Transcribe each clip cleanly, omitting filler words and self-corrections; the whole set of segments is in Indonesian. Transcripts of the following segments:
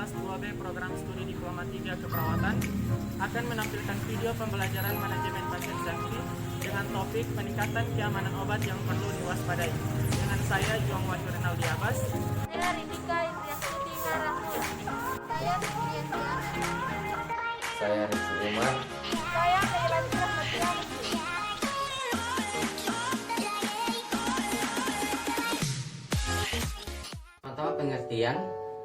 kelas 2B program studi Diploma 3 Keperawatan akan menampilkan video pembelajaran manajemen pasien safety dengan topik peningkatan keamanan obat yang perlu diwaspadai. Dengan saya, Juang Wahyu Renaldi Abbas. Saya Rizika Indriastuti Rahul. Saya Supriyanti. Saya Rizky Umar. Saya Khairati Rahmatia. Atau pengertian,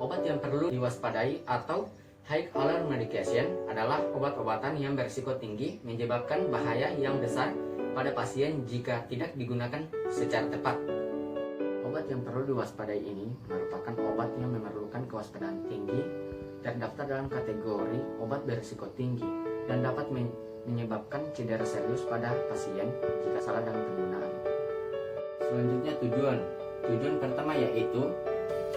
obat yang perlu diwaspadai atau high alert medication adalah obat-obatan yang berisiko tinggi menyebabkan bahaya yang besar pada pasien jika tidak digunakan secara tepat. Obat yang perlu diwaspadai ini merupakan obat yang memerlukan kewaspadaan tinggi, terdaftar dalam kategori obat berisiko tinggi dan dapat menyebabkan cedera serius pada pasien jika salah dalam penggunaan. Selanjutnya tujuan pertama yaitu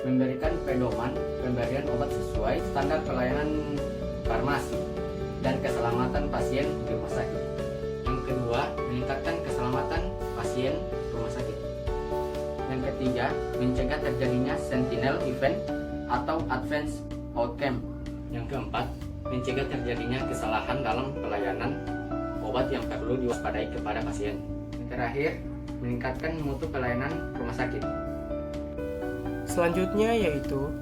memberikan pedoman pemberian obat sesuai standar pelayanan farmasi dan keselamatan pasien di rumah sakit. Yang kedua, meningkatkan keselamatan pasien rumah sakit. Yang ketiga, mencegah terjadinya sentinel event atau advance outcome. Yang keempat, mencegah terjadinya kesalahan dalam pelayanan obat yang perlu diwaspadai kepada pasien. Yang terakhir, meningkatkan mutu pelayanan rumah sakit. Selanjutnya yaitu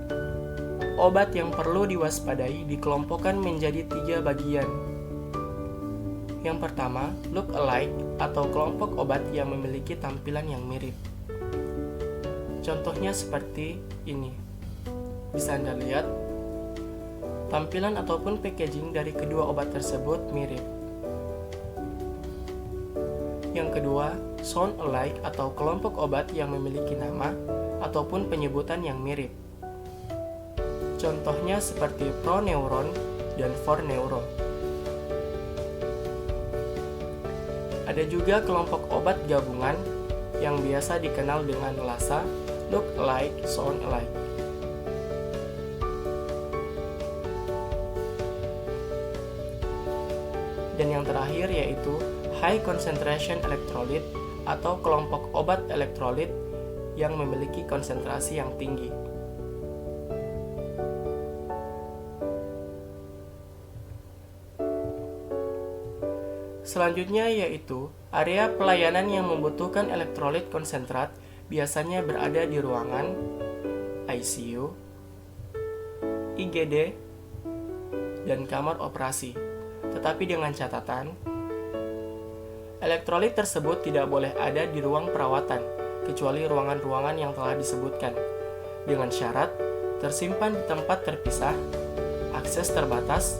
obat yang perlu diwaspadai dikelompokkan menjadi 3 bagian. Yang pertama, look alike atau kelompok obat yang memiliki tampilan yang mirip. Contohnya seperti ini. Bisa Anda lihat, tampilan ataupun packaging dari kedua obat tersebut mirip. Yang kedua, sound alike atau kelompok obat yang memiliki nama ataupun penyebutan yang mirip. Contohnya seperti Proneuron dan Forneuron. Ada juga kelompok obat gabungan yang biasa dikenal dengan LASA, look alike, sound alike. Dan yang terakhir yaitu high concentration electrolyte atau kelompok obat elektrolit yang memiliki konsentrasi yang tinggi. Selanjutnya yaitu area pelayanan yang membutuhkan elektrolit konsentrat biasanya berada di ruangan ICU, IGD, dan kamar operasi. Tetapi dengan catatan, elektrolit tersebut tidak boleh ada di ruang perawatan kecuali ruangan-ruangan yang telah disebutkan, dengan syarat tersimpan di tempat terpisah, akses terbatas,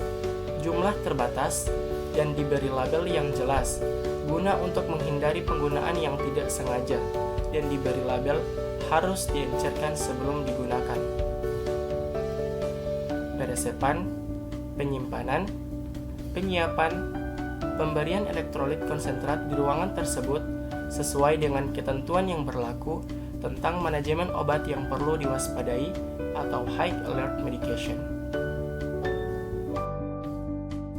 jumlah terbatas, dan diberi label yang jelas, guna untuk menghindari penggunaan yang tidak sengaja, dan diberi label harus diencerkan sebelum digunakan. Peresepan, penyimpanan, penyiapan, pemberian elektrolit konsentrat di ruangan tersebut sesuai dengan ketentuan yang berlaku tentang manajemen obat yang perlu diwaspadai atau high alert medication.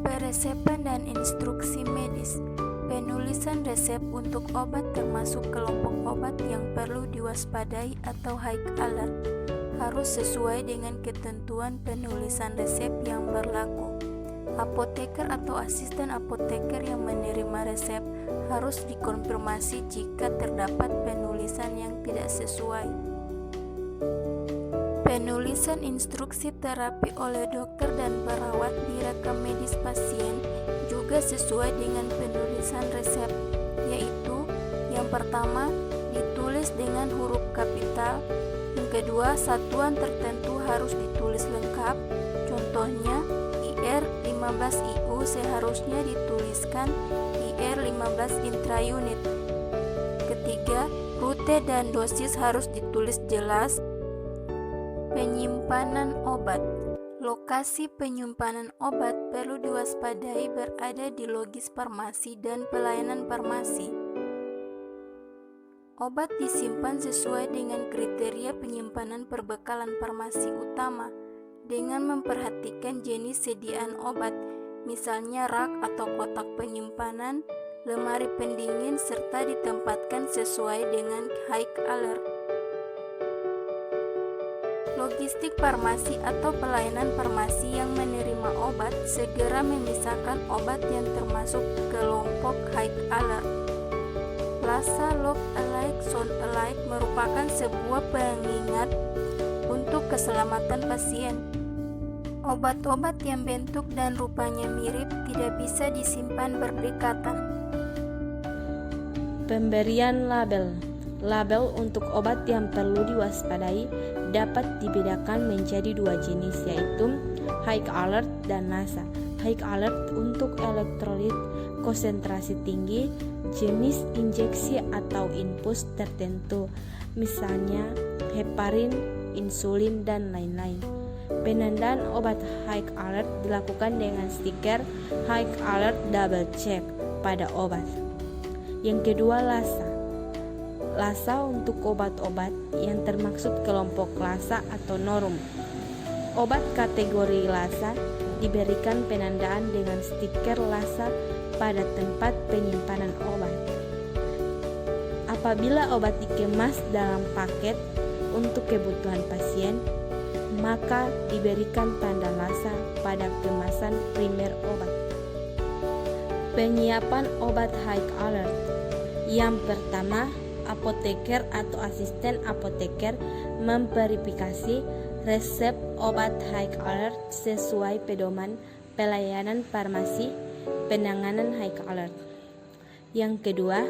Peresepan dan instruksi medis. Penulisan resep untuk obat termasuk kelompok obat yang perlu diwaspadai atau high alert harus sesuai dengan ketentuan penulisan resep yang berlaku. Apoteker atau asisten apoteker yang menerima resep harus dikonfirmasi jika terdapat penulisan yang tidak sesuai. Penulisan instruksi terapi oleh dokter dan perawat di rekam medis pasien juga sesuai dengan penulisan resep, yaitu yang pertama ditulis dengan huruf kapital, yang kedua satuan tertentu harus ditulis lengkap, contohnya IR 15 IU seharusnya dituliskan IR 15 intraunit. Ketiga, rute dan dosis harus ditulis jelas. Penyimpanan obat. Lokasi penyimpanan obat perlu diwaspadai berada di logis farmasi dan pelayanan farmasi. Obat disimpan sesuai dengan kriteria penyimpanan perbekalan farmasi utama dengan memperhatikan jenis sediaan obat, misalnya rak atau kotak penyimpanan, lemari pendingin, serta ditempatkan sesuai dengan high alert. Logistik farmasi atau pelayanan farmasi yang menerima obat segera memisahkan obat yang termasuk kelompok high alert. Lasa look alike sound alike merupakan sebuah pengingat untuk keselamatan pasien. Obat-obat yang bentuk dan rupanya mirip tidak bisa disimpan berdekatan. Pemberian label. Label untuk obat yang perlu diwaspadai dapat dibedakan menjadi dua jenis, yaitu high alert dan Lasa. High alert untuk elektrolit konsentrasi tinggi, jenis injeksi atau infus tertentu, misalnya heparin, insulin, dan lain-lain. Penandaan obat high alert dilakukan dengan stiker high alert double check pada obat. Yang kedua, Lasa. Lasa untuk obat-obat yang termaksud kelompok Lasa atau norm. Obat kategori Lasa diberikan penandaan dengan stiker Lasa pada tempat penyimpanan obat. Apabila obat dikemas dalam paket untuk kebutuhan pasien, maka diberikan tanda Lasa pada kemasan primer obat. Penyiapan obat high alert. Yang pertama, apoteker atau asisten apoteker memverifikasi resep obat high alert sesuai pedoman pelayanan farmasi penanganan high alert. Yang kedua,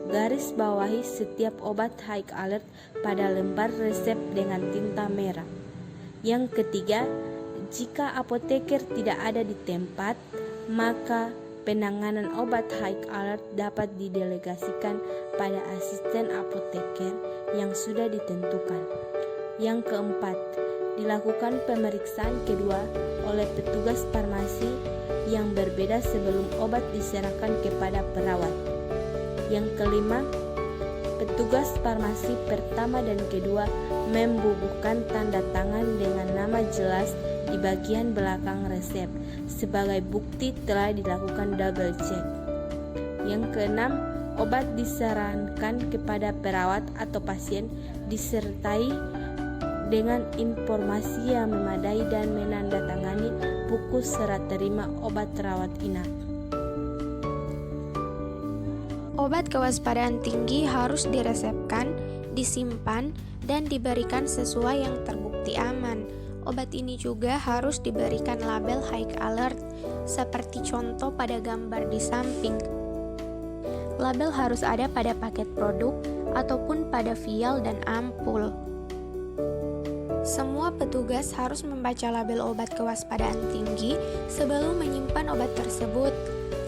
garis bawahi setiap obat high alert pada lembar resep dengan tinta merah. Yang ketiga, jika apoteker tidak ada di tempat, maka penanganan obat high alert dapat didelegasikan pada asisten apoteker yang sudah ditentukan. Yang keempat, dilakukan pemeriksaan kedua oleh petugas farmasi yang berbeda sebelum obat diserahkan kepada perawat. Yang kelima, petugas farmasi pertama dan kedua membubuhkan tanda tangan dengan nama jelas di bagian belakang resep sebagai bukti telah dilakukan double check. Yang keenam, obat disarankan kepada perawat atau pasien disertai dengan informasi yang memadai dan menandatangani buku serah terima obat rawat inap. Obat kewaspadaan tinggi harus diresepkan, disimpan, dan diberikan sesuai yang terbukti aman. Obat ini juga harus diberikan label high alert, seperti contoh pada gambar di samping. Label harus ada pada paket produk ataupun pada vial dan ampul. Semua petugas harus membaca label obat kewaspadaan tinggi sebelum menyimpan obat tersebut.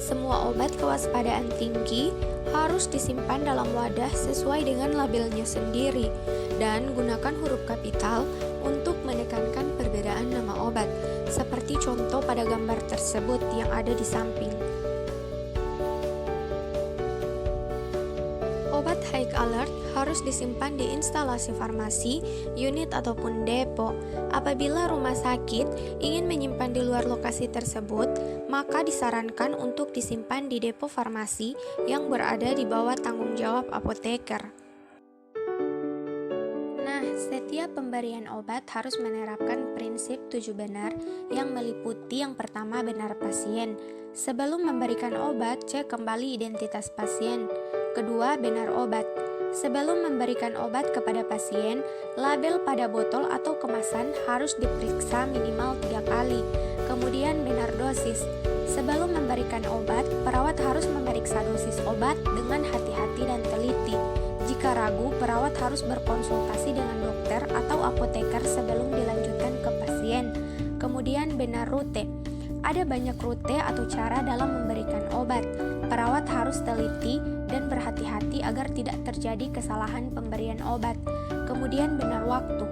Semua obat kewaspadaan tinggi harus disimpan dalam wadah sesuai dengan labelnya sendiri dan gunakan huruf kapital untuk menekankan perbedaan nama obat, seperti contoh pada gambar tersebut yang ada di samping. Obat high alert harus disimpan di instalasi farmasi, unit ataupun depo. Apabila rumah sakit ingin menyimpan di luar lokasi tersebut, maka disarankan untuk disimpan di depo farmasi yang berada di bawah tanggung jawab apoteker. Nah, setiap pemberian obat harus menerapkan prinsip 7 benar yang meliputi yang pertama benar pasien. Sebelum memberikan obat, cek kembali identitas pasien. Kedua, benar obat. Sebelum memberikan obat kepada pasien, label pada botol atau kemasan harus diperiksa minimal 3 kali. Kemudian benar dosis. Sebelum memberikan obat, perawat harus memeriksa dosis obat dengan hati-hati dan teliti. Jika ragu, perawat harus berkonsultasi dengan dokter atau apoteker sebelum dilanjutkan ke pasien. Kemudian benar rute. Ada banyak rute atau cara dalam memberikan obat. Perawat harus teliti dan berhati-hati agar tidak terjadi kesalahan pemberian obat. Kemudian benar waktu.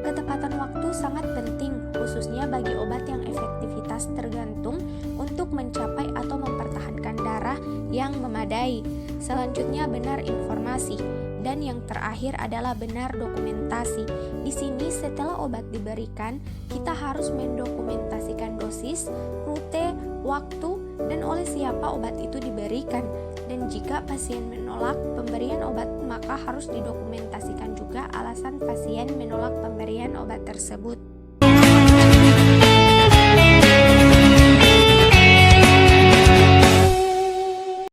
Ketepatan waktu sangat penting, khususnya bagi obat yang efektivitas tergantung untuk mencapai atau mempertahankan darah yang memadai. Selanjutnya benar informasi. Dan yang terakhir adalah benar dokumentasi. Di sini setelah obat diberikan, kita harus mendokumentasikan dosis, rute, waktu, dan oleh siapa obat itu diberikan. Dan jika pasien menolak pemberian obat, maka harus didokumentasikan juga alasan pasien menolak pemberian obat tersebut.